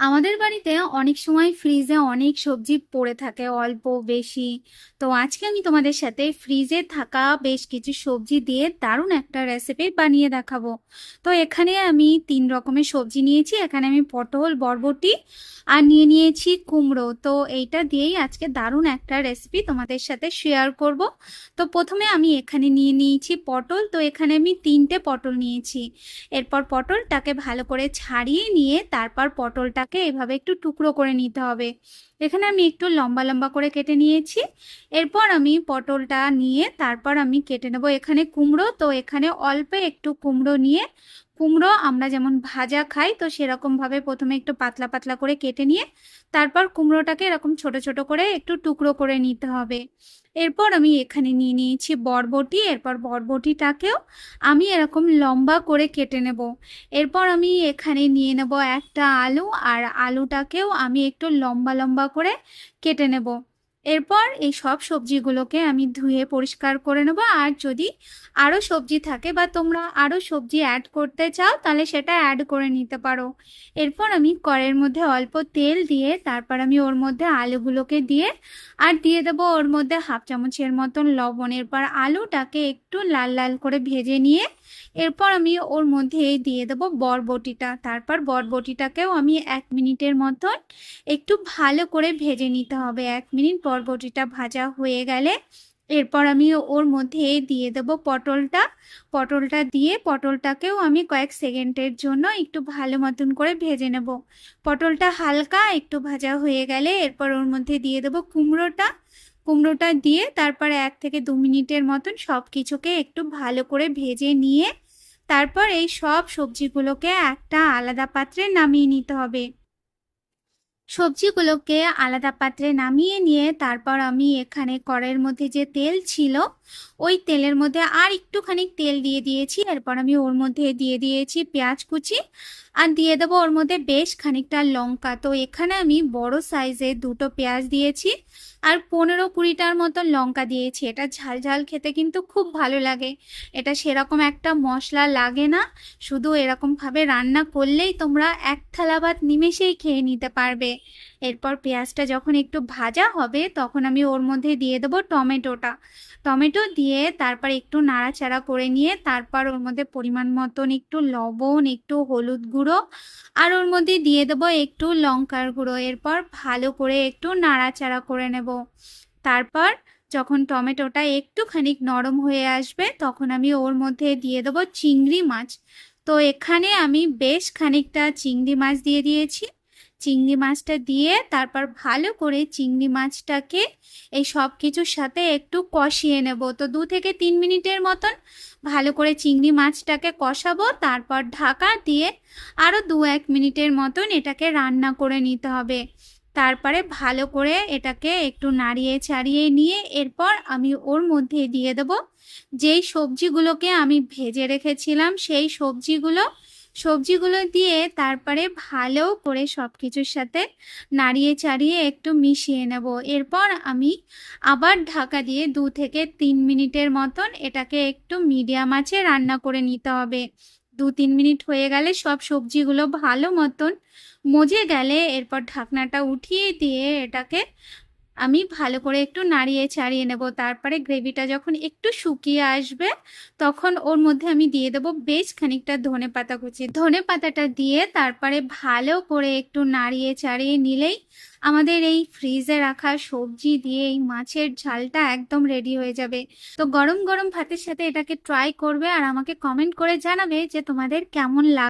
আমাদের বাড়িতে অনেক সময় ফ্রিজে অনেক সবজি পড়ে থাকে, অল্প বেশি। তো আজকে আমি তোমাদের সাথে ফ্রিজে থাকা বেশ কিছু সবজি দিয়ে দারুণ একটা রেসিপি বানিয়ে দেখাবো। তো এখানে আমি 3 রকমের সবজি নিয়েছি। এখানে আমি পটল, বরবটি আর নিয়েছি কুমড়ো। তো এইটা দিয়েই আজকে দারুণ একটা রেসিপি তোমাদের সাথে শেয়ার করব। তো প্রথমে আমি এখানে নিয়েছি পটল। তো এখানে আমি 3টে পটল নিয়েছি। এরপর পটলটাকে ভালো করে ছাড়িয়ে নিয়ে তারপর পটলটাকে এভাবে একটু টুকরো করে নিতে হবে। এখানে আমি একটু লম্বা লম্বা করে কেটে নিয়েছি। এরপর আমি পটলটা নিয়ে তারপর আমি কেটে নেব এখানে কুমড়ো। তো এখানে অল্প একটু কুমড়ো নিয়ে, কুমড়ো আমরা যেমন ভাজা খাই তো সেরকম ভাবে প্রথমে একটু পাতলা পাতলা করে কেটে নিয়ে তারপর কুমড়োটাকে এরকম ছোট ছোট করে একটু টুকরো করে নিতে হবে। এরপর আমি এখানে নিয়েছি বরবটি। এরপর বরবটিটাকেও আমি এরকম লম্বা করে কেটে নেব। এরপর আমি এখানে নিয়ে নেব একটা আলু, আর আলুটাকেও আমি একটু লম্বা লম্বা করে কেটে নেব। এরপর এই সব সবজিগুলোকে আমি ধুয়ে পরিষ্কার করে নেব। আর যদি আরও সবজি থাকে বা তোমরা আরও সবজি অ্যাড করতে চাও তাহলে সেটা অ্যাড করে নিতে পারো। এরপর আমি কড়াইয়ের মধ্যে অল্প তেল দিয়ে তারপর আমি ওর মধ্যে আলুগুলোকে দিয়ে আর দিয়ে দেবো ওর মধ্যে 1/2 চামচের মতন লবণ। এরপর আলুটাকে একটু লাল লাল করে ভেজে নিয়ে এরপর আমি ওর মধ্যে দিয়ে দেবো বরবটিটা। তারপর বরবটিটাকেও আমি 1 মিনিটের মতন একটু ভালো করে ভেজে নিতে হবে। 1 মিনিট বরবটিটা ভাজা হয়ে গেলে এরপর আমি ওর মধ্যে দিয়ে দেবো পটলটা। পটলটা দিয়ে পটলটাকেও আমি কয়েক সেকেন্ডের জন্য একটু ভালো মতন করে ভেজে নেব। পটলটা হালকা একটু ভাজা হয়ে গেলে এরপর ওর মধ্যে দিয়ে দেবো কুমড়োটা। কুমড়োটা দিয়ে তারপর 1 থেকে 2 মিনিটের মতন সব কিছুকে একটু ভালো করে ভেজে নিয়ে তারপর এই সব সবজিগুলোকে একটা আলাদা পাত্রে নামিয়ে নিতে হবে। সবজিগুলোকে আলাদা পাত্রে নামিয়ে নিয়ে তারপর আমি এখানে কড়াইয়ের মধ্যে যে তেল ছিল ওই তেলের মধ্যে আর একটুখানি তেল দিয়ে দিয়েছি। এরপর আমি ওর মধ্যে দিয়ে দিয়েছি পেঁয়াজ কুচি আর দিয়ে দেবো ওর মধ্যে বেশ খানিকটা লঙ্কা। তো এখানে আমি বড় সাইজের 2টো পেঁয়াজ দিয়েছি আর 15-20টার মতো লঙ্কা দিয়েছি। এটা ঝাল ঝাল খেতে কিন্তু খুব ভালো লাগে। এটা সেরকম একটা মশলা লাগে না, শুধু এরকমভাবে রান্না করলেই তোমরা 1 থালা ভাত নিমেষেই খেয়ে নিতে পারবে। এরপর পেঁয়াজটা যখন একটু ভাজা হবে তখন আমি ওর মধ্যে দিয়ে দেবো টমেটোটা। টমেটো দিয়ে তারপর একটু নাড়াচাড়া করে নিয়ে তারপর ওর মধ্যে পরিমাণ মতন একটু লবণ, একটু হলুদ গুঁড়ো আর ওর মধ্যে দিয়ে দেবো একটু লঙ্কার গুঁড়ো। এরপর ভালো করে একটু নাড়াচাড়া করে নেব। তারপর যখন টমেটোটা একটুখানি নরম হয়ে আসবে তখন আমি ওর মধ্যে দিয়ে দেবো চিংড়ি মাছ। তো এখানে আমি বেশ খানিকটা চিংড়ি মাছ দিয়ে দিয়েছি। চিংড়ি মাছটা দিয়ে তারপর ভালো করে চিংড়ি মাছটাকে এই সব কিছুর সাথে একটু কষিয়ে নেব। তো 2 থেকে 3 মিনিটের মতন ভালো করে চিংড়ি মাছটাকে কষাবো। তারপর ঢাকা দিয়ে আরও 2-1 মিনিটের মতন এটাকে রান্না করে নিতে হবে। তারপরে ভালো করে এটাকে একটু নাড়িয়ে ছাড়িয়ে নিয়ে এরপর আমি ওর মধ্যে দিয়ে দেবো যেই সবজিগুলোকে আমি ভেজে রেখেছিলাম সেই সবজিগুলো দিয়ে তারপরে ভালো করে সব কিছুর সাথে নাড়িয়ে চাড়িয়ে একটু মিশিয়ে নেব। এরপর আমি আবার ঢাকা দিয়ে 2 থেকে 3 মিনিটের মতন এটাকে একটু মিডিয়াম আঁচে রান্না করে নিতে হবে। 2-3 মিনিট হয়ে গেলে সব সবজিগুলো ভালো মতন মজে গেলে এরপর ঢাকনাটা উঠিয়ে দিয়ে এটাকে আমি ভালো করে একটু নাড়িয়ে ছাড়িয়ে নেব। তারপরে গ্রেভিটা যখন একটু শুকিয়ে আসবে তখন ওর মধ্যে আমি দিয়ে দেবো বেশ খানিকটা ধনেপাতা কুচি। ধনেপাতাটা দিয়ে তারপরে ভালো করে একটু নাড়িয়ে চাড়িয়ে নিলেই আমাদের এই ফ্রিজে রাখা সবজি দিয়ে এই মাছের ঝালটা একদম রেডি হয়ে যাবে। তো গরম গরম ভাতের সাথে এটাকে ট্রাই করবে আর আমাকে কমেন্ট করে জানাবে যে তোমাদের কেমন লাগে।